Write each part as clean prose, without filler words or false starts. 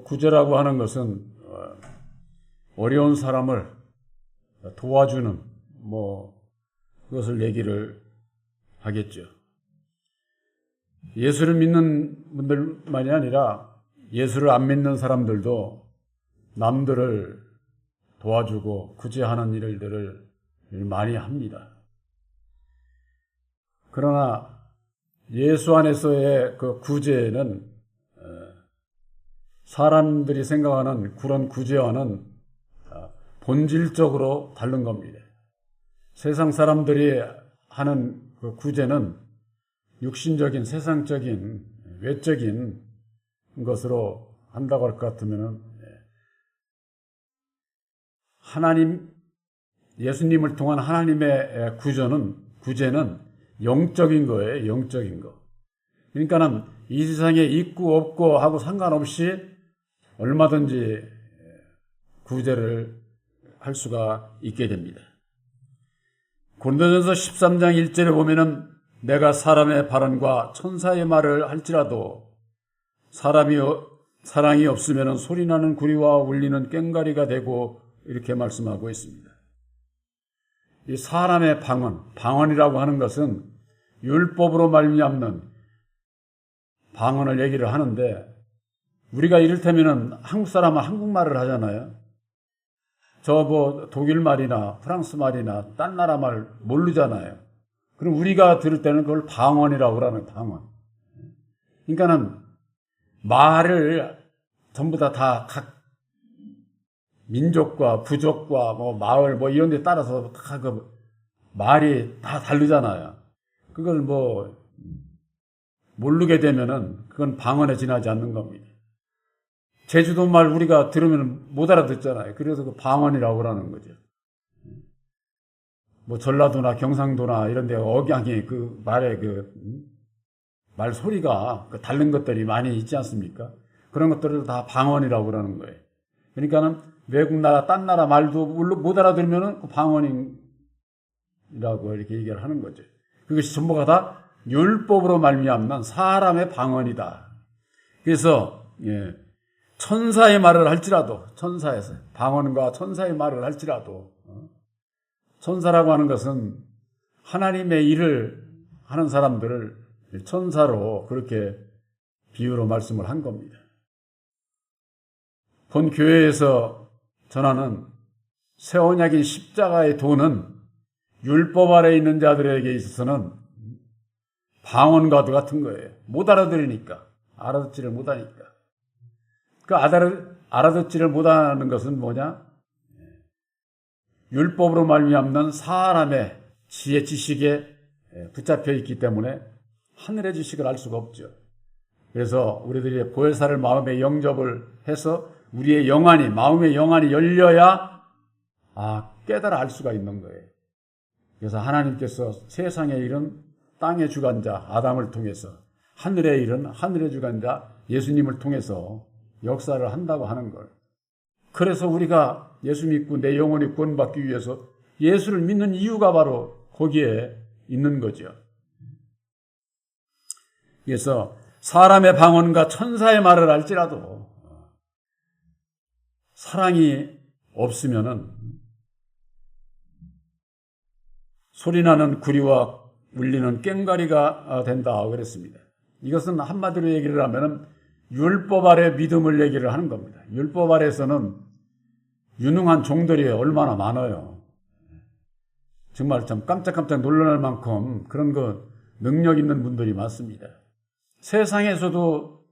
구제라고 하는 것은 어려운 사람을 도와주는 그것을 얘기를 하겠죠. 예수를 믿는 분들만이 아니라 예수를 안 믿는 사람들도 남들을 도와주고 구제하는 일들을 많이 합니다. 그러나 예수 안에서의 그 구제는 사람들이 생각하는 그런 구제와는 본질적으로 다른 겁니다. 세상 사람들이 하는 그 구제는 육신적인, 세상적인, 외적인 것으로 한다고 할 것 같으면 예수님을 통한 하나님의 구제는 영적인 거예요. 영적인 거. 그러니까는 이 세상에 있고 없고 하고 상관없이 얼마든지 구제를 할 수가 있게 됩니다. 고린도전서 13장 1절에 보면은 내가 사람의 발언과 천사의 말을 할지라도 사랑이 없으면 소리나는 구리와 울리는 꽹과리가 되고 이렇게 말씀하고 있습니다. 이 사람의 방언이라고 하는 것은 율법으로 말미암는 방언을 얘기를 하는데 우리가 이를테면은 한국 사람은 한국말을 하잖아요. 독일 말이나 프랑스 말이나 딴 나라 말 모르잖아요. 그럼 우리가 들을 때는 그걸 방언이라고 하는 방언. 그러니까는 말을 전부 다 각 민족과 부족과 마을 이런 데 따라서 다 그 말이 다 다르잖아요. 그걸 모르게 되면은 그건 방언에 지나지 않는 겁니다. 제주도 말 우리가 들으면 못 알아듣잖아요. 그래서 그 방언이라고 하는 거죠. 전라도나 경상도나 이런 데 억양이 그 말의 말 소리가 다른 것들이 많이 있지 않습니까? 그런 것들을 다 방언이라고 그러는 거예요. 그러니까는 외국 나라, 딴 나라 말도 못 알아들으면은 그 방언이라고 이렇게 얘기를 하는 거죠. 그것이 전부가 다 율법으로 말미암는 사람의 방언이다. 그래서 천사의 말을 할지라도 천사에서 방언과 천사의 말을 할지라도 천사라고 하는 것은 하나님의 일을 하는 사람들을 천사로 그렇게 비유로 말씀을 한 겁니다. 본 교회에서 전하는 새 언약인 십자가의 도는 율법 아래 있는 자들에게 있어서는 방언과도 같은 거예요. 못 알아들으니까. 알아듣지를 못하니까. 그 알아듣지를 못하는 것은 뭐냐? 율법으로 말미암는 사람의 지혜 지식에 붙잡혀 있기 때문에 하늘의 지식을 알 수가 없죠. 그래서 우리들이 보혜사를 마음에 영접을 해서 우리의 마음의 영안이 열려야 깨달아 알 수가 있는 거예요. 그래서 하나님께서 세상의 일은 땅의 주관자 아담을 통해서, 하늘의 일은 하늘의 주관자 예수님을 통해서 역사를 한다고 하는 걸. 그래서 우리가 예수 믿고 내 영혼이 구원받기 위해서 예수를 믿는 이유가 바로 거기에 있는 거죠. 그래서 사람의 방언과 천사의 말을 할지라도 사랑이 없으면은 소리나는 구리와 울리는 꽹과리가 된다 그랬습니다. 이것은 한마디로 얘기를 하면은 율법 아래 믿음을 얘기를 하는 겁니다. 율법 아래에서는 유능한 종들이 얼마나 많아요. 정말 참 깜짝깜짝 놀랄 만큼 그런 능력 있는 분들이 많습니다. 세상에서도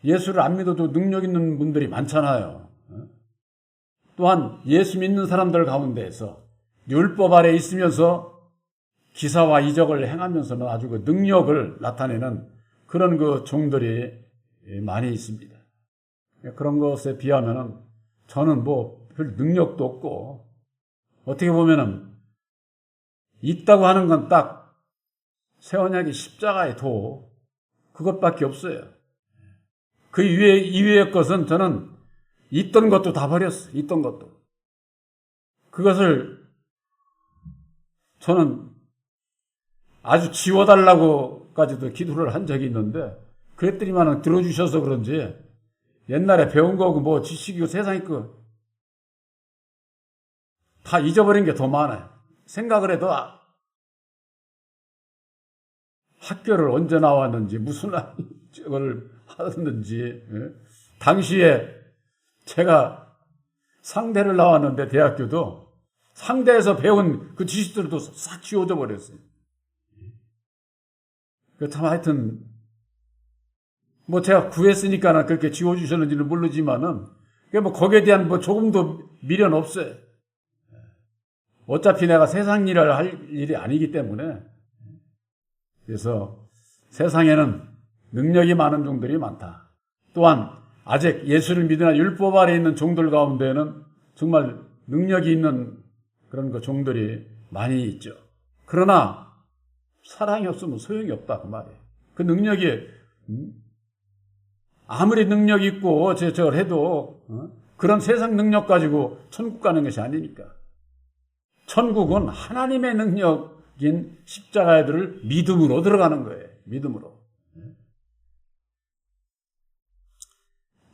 예수를 안 믿어도 능력 있는 분들이 많잖아요. 또한 예수 믿는 사람들 가운데에서 율법 아래 있으면서 기사와 이적을 행하면서는 아주 그 능력을 나타내는 그런 종들이 많이 있습니다. 그런 것에 비하면은 저는 별 능력도 없고 어떻게 보면은 있다고 하는 건 딱 새 언약의 십자가의 도 그것밖에 없어요. 그 이외의 것은 저는 있던 것도 다 버렸어요. 있던 것도. 그것을 저는 아주 지워달라고까지도 기도를 한 적이 있는데 그랬더니만 들어주셔서 그런지 옛날에 배운 거고 뭐 지식이고 세상이 다 잊어버린 게 더 많아요. 생각을 해도 학교를 언제 나왔는지 무슨 걸 하는지 당시에 제가 상대를 나왔는데 대학교도 상대에서 배운 그 지식들도 싹 지워져 버렸어요. 참 하여튼 뭐 제가 구했으니까 그렇게 지워주셨는지는 모르지만은 뭐 거기에 대한 뭐 조금도 미련 없어요. 어차피 내가 세상 일을 할 일이 아니기 때문에. 그래서 세상에는 능력이 많은 종들이 많다. 또한 아직 예수를 믿으나 율법 아래 있는 종들 가운데는 정말 능력이 있는 그런 종들이 많이 있죠. 그러나 사랑이 없으면 소용이 없다 그 말이에요. 그 능력이 아무리 능력이 있고 저걸 해도 그런 세상 능력 가지고 천국 가는 것이 아니니까. 천국은 하나님의 능력인 십자가의 들을 믿음으로 들어가는 거예요. 믿음으로.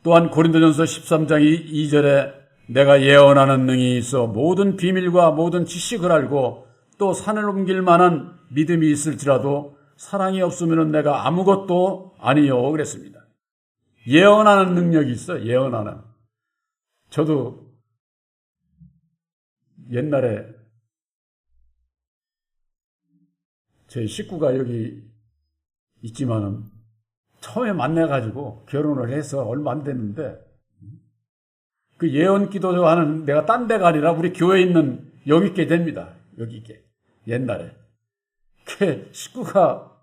또한 고린도전서 13장 2절에 내가 예언하는 능이 있어 모든 비밀과 모든 지식을 알고 또 산을 옮길 만한 믿음이 있을지라도 사랑이 없으면 내가 아무것도 아니요 그랬습니다. 예언하는 능력이 있어. 예언하는. 저도 옛날에 제 식구가 여기 있지만은 처음에 만나가지고 결혼을 해서 얼마 안 됐는데 그 예언 기도하는 내가 딴 데가 아니라 우리 교회에 있는 여기 있게 됩니다. 여기 있게. 옛날에. 그 식구가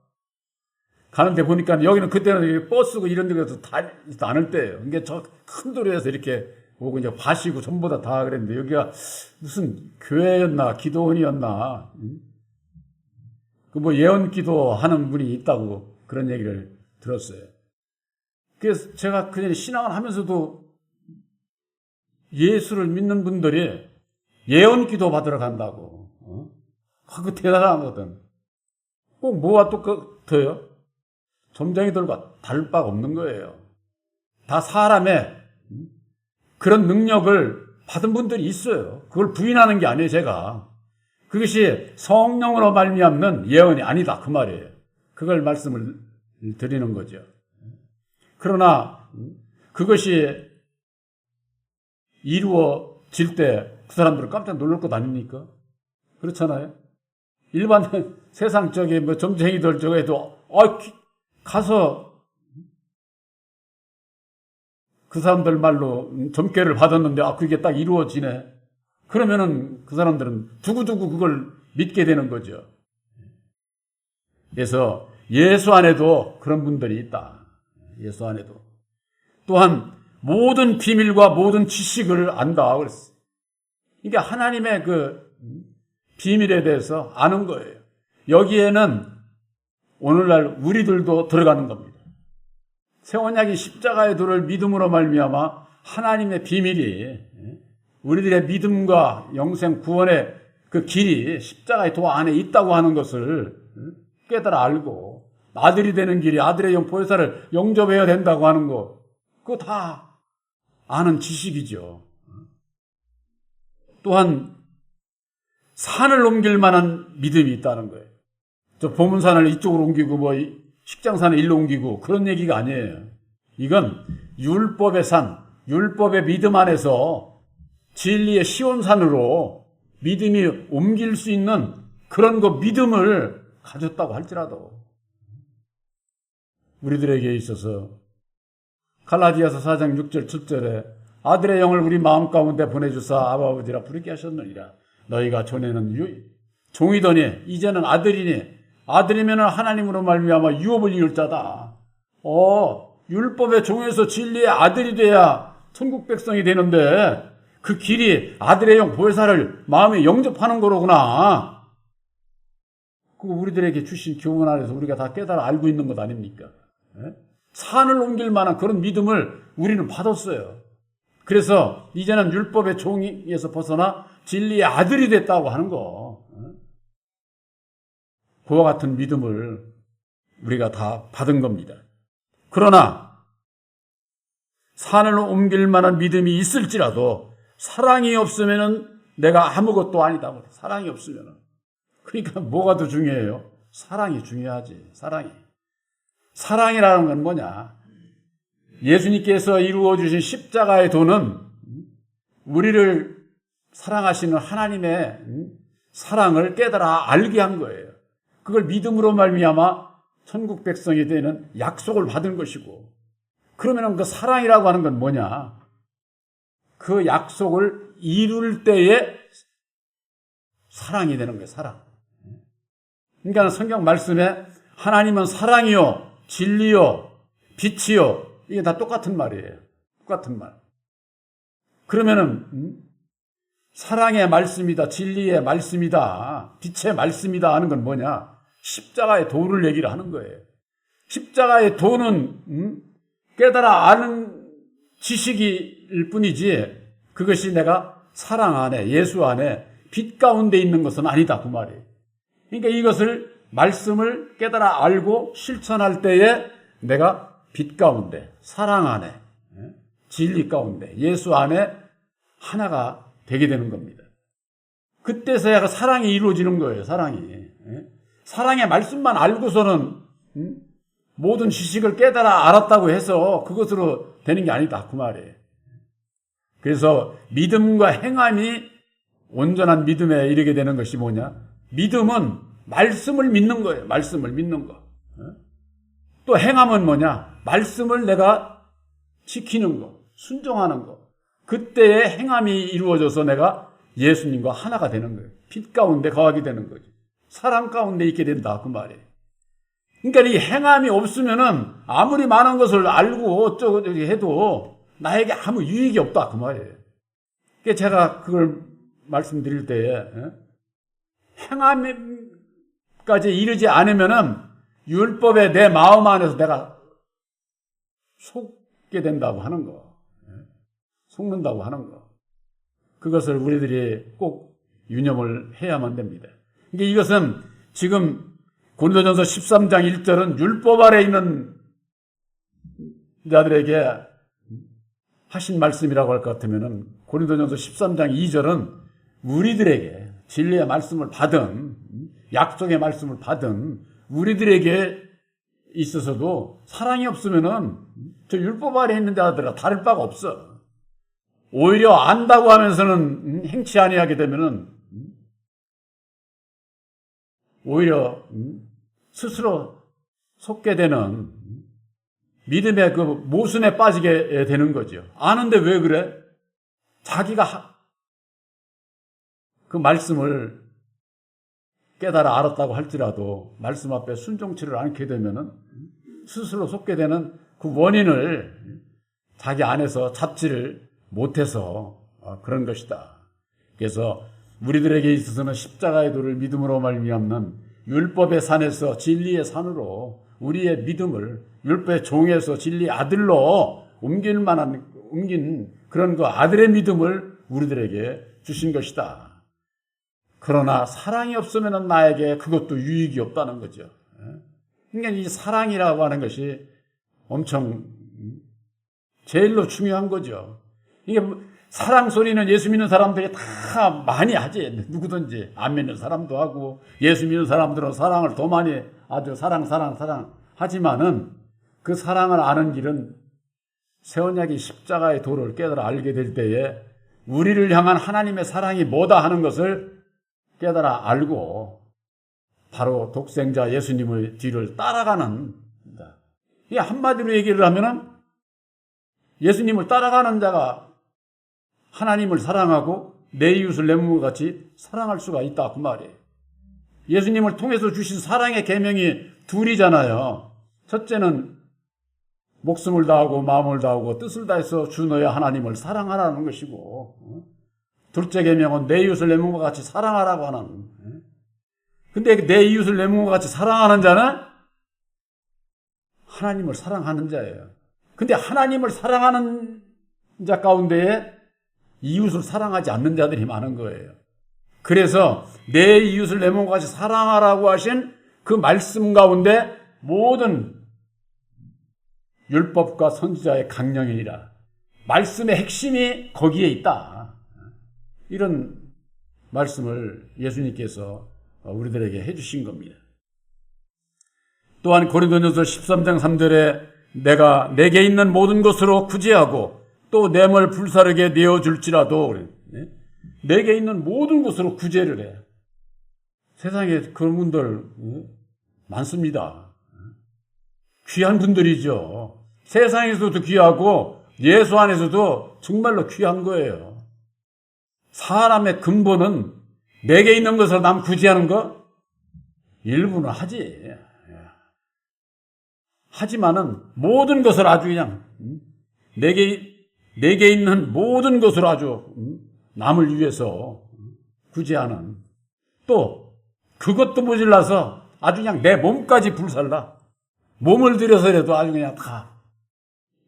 가는데 보니까 여기는 그때는 버스고 이런 데가서 다니지도 않을 때예요. 이게 저 큰 도로에서 이렇게 오고 이제 밭이고 전부 다 그랬는데 여기가 무슨 교회였나 기도원이었나 그 뭐 예언 기도하는 분이 있다고 그런 얘기를 들었어요. 그래서 제가 그전에 신앙을 하면서도 예수를 믿는 분들이 예언 기도 받으러 간다고. 그거 대단하거든. 꼭 뭐가 똑같아요? 점쟁이들과 다를 바가 없는 거예요. 다 사람의 그런 능력을 받은 분들이 있어요. 그걸 부인하는 게 아니에요, 제가. 그것이 성령으로 말미암는 예언이 아니다, 그 말이에요. 그걸 말씀을 드리는 거죠. 그러나 그것이 이루어질 때 그 사람들은 깜짝 놀랄 것 아닙니까? 그렇잖아요. 일반 세상 뭐 점쟁이들 저에도 가서 그 사람들 말로 점괘를 받았는데 그게 딱 이루어지네. 그러면은 그 사람들은 두고두고 그걸 믿게 되는 거죠. 그래서 예수 안에도 그런 분들이 있다. 예수 안에도. 또한 모든 비밀과 모든 지식을 안다 그랬어요. 이게 하나님의 그 비밀에 대해서 아는 거예요. 여기에는 오늘날 우리들도 들어가는 겁니다. 새 언약이 십자가의 도를 믿음으로 말미암아 하나님의 비밀이 우리들의 믿음과 영생 구원의 그 길이 십자가의 도 안에 있다고 하는 것을 깨달아 알고 아들이 되는 길이 아들의 영 보혜사를 영접해야 된다고 하는 거 그거 다 아는 지식이죠. 또한 산을 옮길 만한 믿음이 있다는 거예요. 저 보문산을 이쪽으로 옮기고 뭐 식장산을 일로 옮기고 그런 얘기가 아니에요. 이건 율법의 산, 율법의 믿음 안에서 진리의 시온산으로 믿음이 옮길 수 있는 그런 그 믿음을 가졌다고 할지라도 우리들에게 있어서 갈라디아서 4장 6절 7절에 아들의 영을 우리 마음 가운데 보내주사 아바 아버지라 부르게 하셨느니라. 너희가 전에는 종이더니 이제는 아들이니 아들이면 하나님으로 말미암아 유업을 이룰 자다. 율법의 종에서 진리의 아들이 돼야 천국 백성이 되는데 그 길이 아들의 영 보혜사를 마음에 영접하는 거로구나. 그거 우리들에게 주신 교훈 안에서 우리가 다 깨달아 알고 있는 것 아닙니까? 산을 옮길 만한 그런 믿음을 우리는 받았어요. 그래서 이제는 율법의 종에서 벗어나 진리의 아들이 됐다고 하는 거. 그와 같은 믿음을 우리가 다 받은 겁니다. 그러나 산을 옮길 만한 믿음이 있을지라도 사랑이 없으면은 내가 아무것도 아니다. 사랑이 없으면은. 그러니까 뭐가 더 중요해요? 사랑이 중요하지. 사랑이. 사랑이라는 건 뭐냐? 예수님께서 이루어 주신 십자가의 도는 우리를 사랑하시는 하나님의 사랑을 깨달아 알게 한 거예요. 그걸 믿음으로 말미암아 천국 백성이 되는 약속을 받은 것이고, 그러면 그 사랑이라고 하는 건 뭐냐? 그 약속을 이룰 때에 사랑이 되는 거예요. 사랑. 그러니까 성경 말씀에 하나님은 사랑이요, 진리요, 빛이요, 이게 다 똑같은 말이에요. 똑같은 말. 그러면은 사랑의 말씀이다, 진리의 말씀이다, 빛의 말씀이다 하는 건 뭐냐? 십자가의 도를 얘기를 하는 거예요. 십자가의 도는 깨달아 아는 지식일 뿐이지, 그것이 내가 사랑 안에, 예수 안에 빛 가운데 있는 것은 아니다, 그 말이에요. 그러니까 이것을 말씀을 깨달아 알고 실천할 때에 내가 빛 가운데, 사랑 안에, 진리 가운데, 예수 안에 하나가 되게 되는 겁니다. 그때서야 그 사랑이 이루어지는 거예요. 사랑이. 사랑의 말씀만 알고서는 모든 지식을 깨달아 알았다고 해서 그것으로 되는 게 아니다, 그 말이에요. 그래서 믿음과 행함이 온전한 믿음에 이르게 되는 것이 뭐냐? 믿음은 말씀을 믿는 거예요. 말씀을 믿는 거. 또 행함은 뭐냐? 말씀을 내가 지키는 거, 순종하는 거. 그때의 행함이 이루어져서 내가 예수님과 하나가 되는 거예요. 빛 가운데 거하게 되는 거죠. 사랑 가운데 있게 된다, 그 말이에요. 그러니까 이 행함이 없으면은 아무리 많은 것을 알고 어쩌고 해도 나에게 아무 유익이 없다, 그 말이에요. 그러니까 제가 그걸 말씀드릴 때에 행함까지 이르지 않으면은 율법에 내 마음 안에서 내가 속게 된다고 하는 거. 속는다고 하는 거. 그것을 우리들이 꼭 유념을 해야만 됩니다. 그러니까 이것은 지금 고린도전서 13장 1절은 율법 아래 있는 자들에게 하신 말씀이라고 할 것 같으면은 고린도전서 13장 2절은 우리들에게 진리의 말씀을 받은, 약속의 말씀을 받은 우리들에게 있어서도 사랑이 없으면은 저 율법 아래 있는 자들과 다를 바가 없어. 오히려 안다고 하면서는 행치 아니하게 되면은 오히려 스스로 속게 되는 믿음의 그 모순에 빠지게 되는 거죠. 아는데 왜 그래? 자기가 그 말씀을 깨달아 알았다고 할지라도 말씀 앞에 순종치를 않게 되면은 스스로 속게 되는 그 원인을 자기 안에서 잡지를 못해서 그런 것이다. 그래서 우리들에게 있어서는 십자가의 도를 믿음으로 말미암는 율법의 산에서 진리의 산으로 우리의 믿음을 율법의 종에서 진리의 아들로 옮긴 그런 그 아들의 믿음을 우리들에게 주신 것이다. 그러나 사랑이 없으면 나에게 그것도 유익이 없다는 거죠. 그러니까 이 사랑이라고 하는 것이 엄청 제일로 중요한 거죠. 이게 사랑 소리는 예수 믿는 사람들이 다 많이 하지. 누구든지 안 믿는 사람도 하고 예수 믿는 사람들은 사랑을 더 많이 아주 사랑 하지만은 그 사랑을 아는 길은 새 언약의 십자가의 도를 깨달아 알게 될 때에 우리를 향한 하나님의 사랑이 뭐다 하는 것을 깨달아 알고 바로 독생자 예수님의 뒤를 따라가는, 이 한마디로 얘기를 하면은 예수님을 따라가는 자가 하나님을 사랑하고 내 이웃을 내 몸과 같이 사랑할 수가 있다, 그 말이에요. 예수님을 통해서 주신 사랑의 계명이 둘이잖아요. 첫째는 목숨을 다하고 마음을 다하고 뜻을 다해서 주 너의 하나님을 사랑하라는 것이고, 둘째 계명은 내 이웃을 내 몸과 같이 사랑하라고 하는. 근데 내 이웃을 내 몸과 같이 사랑하는 자는 하나님을 사랑하는 자예요. 근데 하나님을 사랑하는 자 가운데에 이웃을 사랑하지 않는 자들이 많은 거예요. 그래서 내 이웃을 내 몸과 같이 사랑하라고 하신 그 말씀 가운데 모든 율법과 선지자의 강령이니라. 말씀의 핵심이 거기에 있다. 이런 말씀을 예수님께서 우리들에게 해주신 겁니다. 또한 고린도전서 13장 3절에 내가 내게 있는 모든 것으로 구제하고 또 뇌물 불사르게 내어줄지라도 내게 있는 모든 것으로 구제를 해. 세상에 그런 분들 많습니다. 귀한 분들이죠. 세상에서도 귀하고 예수 안에서도 정말로 귀한 거예요. 사람의 근본은 내게 있는 것을 남 구제하는 거 일부는 하지. 하지만은 모든 것을 아주 그냥 내게 있는 모든 것을 아주 남을 위해서 구제하는, 또 그것도 모질라서 아주 그냥 내 몸까지 불살라. 몸을 들여서라도 아주 그냥 다.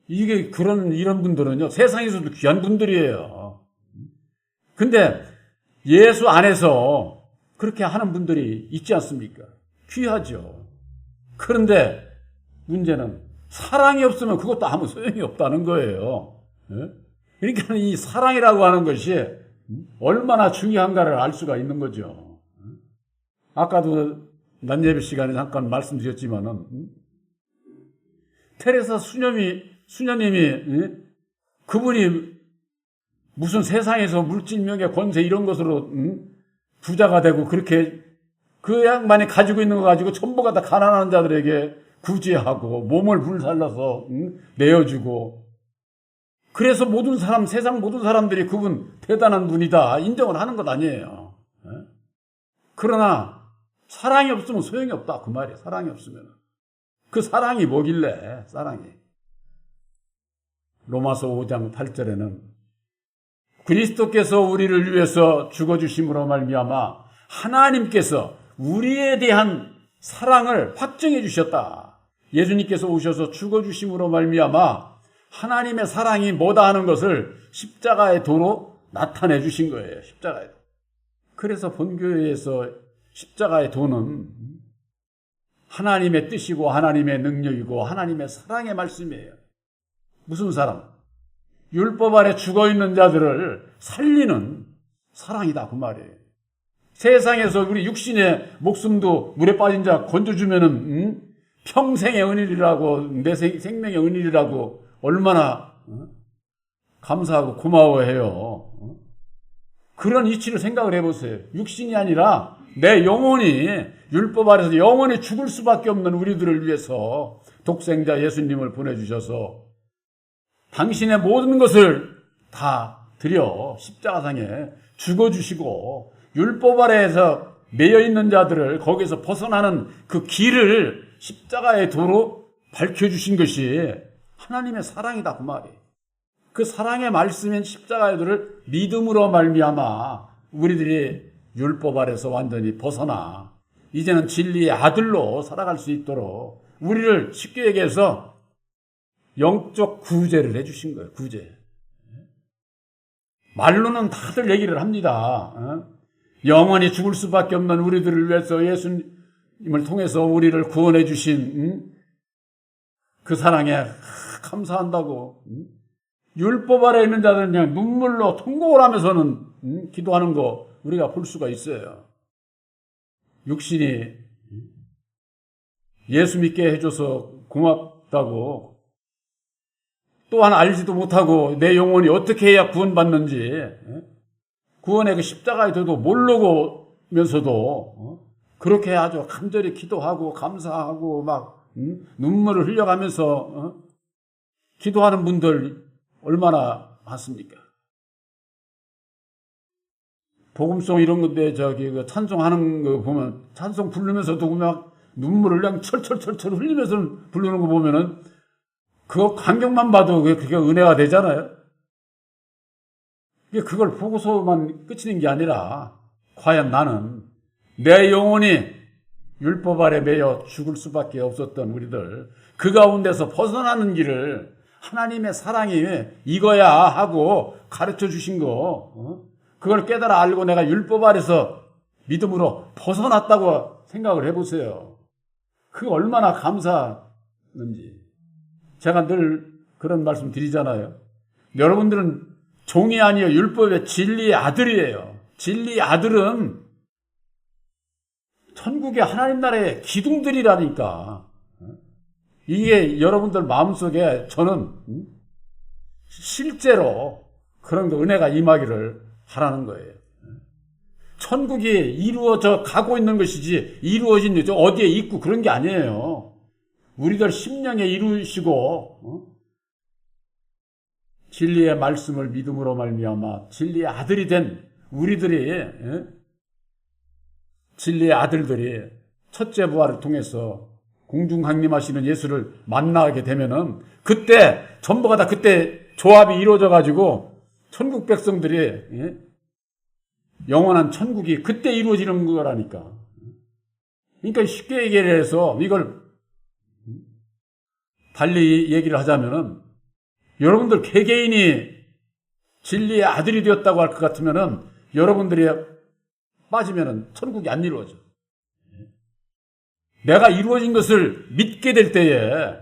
이게 이런 분들은요, 세상에서도 귀한 분들이에요. 근데 예수 안에서 그렇게 하는 분들이 있지 않습니까? 귀하죠. 그런데 문제는 사랑이 없으면 그것도 아무 소용이 없다는 거예요. 그러니까 이 사랑이라고 하는 것이 얼마나 중요한가를 알 수가 있는 거죠. 아까도 낮예배 시간에 잠깐 말씀드렸지만은 테레사 수녀님이 그분이 무슨 세상에서 물질명예 권세 이런 것으로 부자가 되고 그렇게 그 양반이 가지고 있는 거 가지고 전부가 다 가난한 자들에게 구제하고 몸을 불살라서 내어주고, 그래서 세상 모든 사람들이 그분 대단한 분이다 인정을 하는 것 아니에요. 그러나 사랑이 없으면 소용이 없다 그 말이에요. 사랑이 없으면. 그 사랑이 뭐길래 사랑이. 로마서 5장 8절에는 그리스도께서 우리를 위해서 죽어주심으로 말미암아 하나님께서 우리에 대한 사랑을 확증해 주셨다. 예수님께서 오셔서 죽어주심으로 말미암아 하나님의 사랑이 뭐다 하는 것을 십자가의 도로 나타내 주신 거예요. 십자가의 도. 그래서 본교회에서 십자가의 도는 하나님의 뜻이고 하나님의 능력이고 하나님의 사랑의 말씀이에요. 무슨 사랑? 율법 아래 죽어있는 자들을 살리는 사랑이다 그 말이에요. 세상에서 우리 육신의 목숨도 물에 빠진 자 건져주면은 평생의 은일이라고, 내 생명의 은일이라고 얼마나 감사하고 고마워해요. 그런 이치를 생각을 해보세요. 육신이 아니라 내 영혼이 율법 아래서 영원히 죽을 수밖에 없는 우리들을 위해서 독생자 예수님을 보내주셔서 당신의 모든 것을 다 드려 십자가상에 죽어주시고 율법 아래에서 매여있는 자들을 거기서 벗어나는 그 길을 십자가의 도로 밝혀주신 것이 하나님의 사랑이다 그 말이에요. 그 사랑의 말씀인 십자가의 도를 믿음으로 말미암아 우리들이 율법 아래서 완전히 벗어나 이제는 진리의 아들로 살아갈 수 있도록 우리를 쉽게 얘기해서 영적 구제를 해주신 거예요. 구제. 말로는 다들 얘기를 합니다. 영원히 죽을 수밖에 없는 우리들을 위해서 예수님을 통해서 우리를 구원해 주신 그 사랑에 감사한다고. 율법 아래 있는 자들은 그냥 눈물로 통곡을 하면서는 기도하는 거 우리가 볼 수가 있어요. 육신이 예수 믿게 해줘서 고맙다고, 또한 알지도 못하고 내 영혼이 어떻게 해야 구원받는지, 구원의 그 십자가에 도도 모르고면서도 그렇게 아주 간절히 기도하고 감사하고 막 눈물을 흘려가면서 기도하는 분들 얼마나 많습니까? 복음송 이런 건데 그 찬송하는 거 보면 찬송 부르면서도 막 눈물을 그냥 철철철철 흘리면서 부르는 거 보면은 그거 광경만 봐도 그게 은혜가 되잖아요. 그걸 보고서만 끝이는 게 아니라 과연 나는 내 영혼이 율법 아래 매여 죽을 수밖에 없었던 우리들 그 가운데서 벗어나는 길을 하나님의 사랑이 이거야 하고 가르쳐 주신 거, 그걸 깨달아 알고 내가 율법 아래서 믿음으로 벗어났다고 생각을 해보세요. 그게 얼마나 감사한지. 제가 늘 그런 말씀 드리잖아요. 여러분들은 종이 아니에요. 율법의 진리의 아들이에요. 진리의 아들은 천국의 하나님 나라의 기둥들이라니까. 이게 여러분들 마음속에 저는 실제로 그런 은혜가 임하기를 바라는 거예요. 천국이 이루어져 가고 있는 것이지 이루어진 저 어디에 있고 그런 게 아니에요. 우리들 심령에 이루시고 진리의 말씀을 믿음으로 말미암아 진리의 아들이 된 우리들이 진리의 아들들이 첫째 부활을 통해서 공중 강림하시는 예수를 만나게 되면은 그때 전부가 다 그때 조합이 이루어져 가지고 천국 백성들이 영원한 천국이 그때 이루어지는 거라니까. 그러니까 쉽게 얘기를 해서 이걸 달리 얘기를 하자면은 여러분들 개개인이 진리의 아들이 되었다고 할 것 같으면은 여러분들이 빠지면은 천국이 안 이루어져. 내가 이루어진 것을 믿게 될 때에,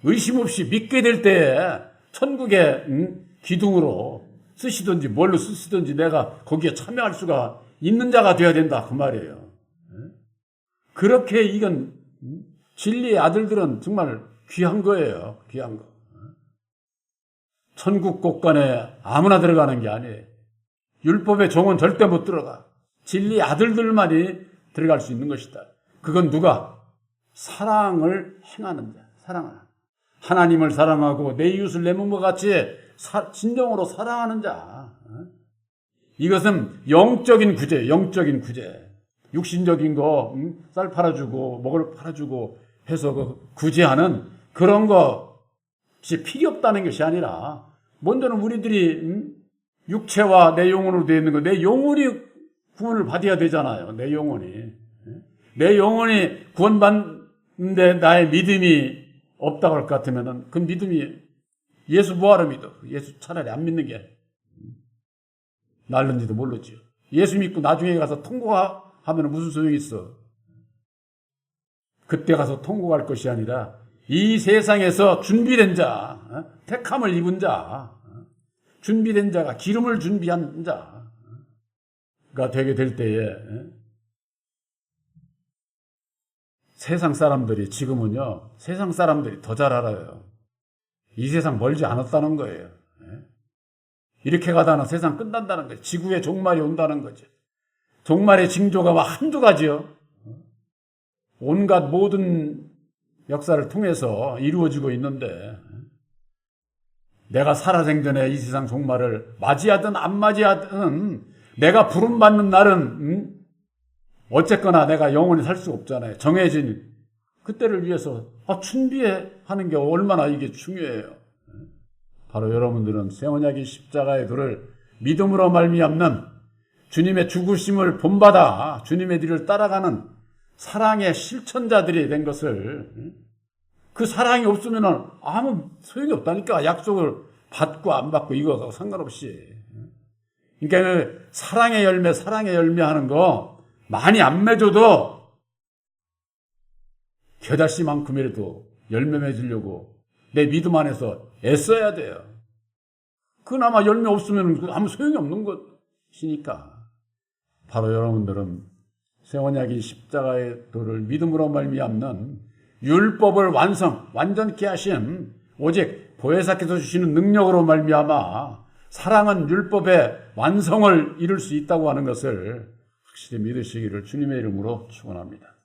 의심 없이 믿게 될 때에 천국의 기둥으로 쓰시든지 뭘로 쓰시든지 내가 거기에 참여할 수가 있는 자가 되어야 된다 그 말이에요. 그렇게 이건 진리의 아들들은 정말 귀한 거예요. 귀한 거. 천국 곳간에 아무나 들어가는 게 아니에요. 율법의 종은 절대 못 들어가. 진리의 아들들만이 들어갈 수 있는 것이다. 그건 누가? 사랑을 행하는 자. 사랑하는 자. 하나님을 사랑하고 내 이웃을 내 몸과 같이 진정으로 사랑하는 자. 이것은 영적인 구제예요. 영적인 구제. 육신적인 거 쌀 팔아주고 먹을 팔아주고 해서 그 구제하는 그런 것이 필요 없다는 것이 아니라 먼저는 우리들이 육체와 내 영혼으로 되어 있는 거 내 영혼이 구원을 받아야 되잖아요. 내 영혼이. 내 영혼이 구원받는데 나의 믿음이 없다고 할 것 같으면은 그 믿음이 예수 뭐하러 믿어? 예수 차라리 안 믿는 게 낫는지도 모르지요. 예수 믿고 나중에 가서 통곡하면 무슨 소용이 있어? 그때 가서 통곡할 것이 아니라 이 세상에서 준비된 자, 택함을 입은 자, 준비된 자가 기름을 준비한 자가 되게 될 때에 세상 사람들이 지금은요, 세상 사람들이 더 잘 알아요. 이 세상 멀지 않았다는 거예요. 이렇게 가다는 세상 끝난다는 거예요. 지구에 종말이 온다는 거죠. 종말의 징조가 막 한두 가지요. 온갖 모든 역사를 통해서 이루어지고 있는데 내가 살아생전에 이 세상 종말을 맞이하든 안 맞이하든 내가 부름받는 날은 어쨌거나 내가 영원히 살 수 없잖아요. 정해진 그때를 위해서 준비하는 게 얼마나 이게 중요해요. 바로 여러분들은 새 언약의 십자가의 도를 믿음으로 말미암는 주님의 죽으심을 본받아 주님의 뒤를 따라가는 사랑의 실천자들이 된 것을 그 사랑이 없으면 아무 소용이 없다니까. 약속을 받고 안 받고 이거하고 상관없이. 그러니까 그 사랑의 열매 하는 거 많이 안 맺어도 겨자씨만큼이라도 열매 맺으려고 내 믿음 안에서 애써야 돼요. 그나마 열매 없으면 아무 소용이 없는 것이니까. 바로 여러분들은 새 언약의 십자가의 도를 믿음으로 말미암는 율법을 완전케 하신 오직 보혜사께서 주시는 능력으로 말미암아 사랑은 율법의 완성을 이룰 수 있다고 하는 것을 확실히 믿으시기를 주님의 이름으로 축원합니다.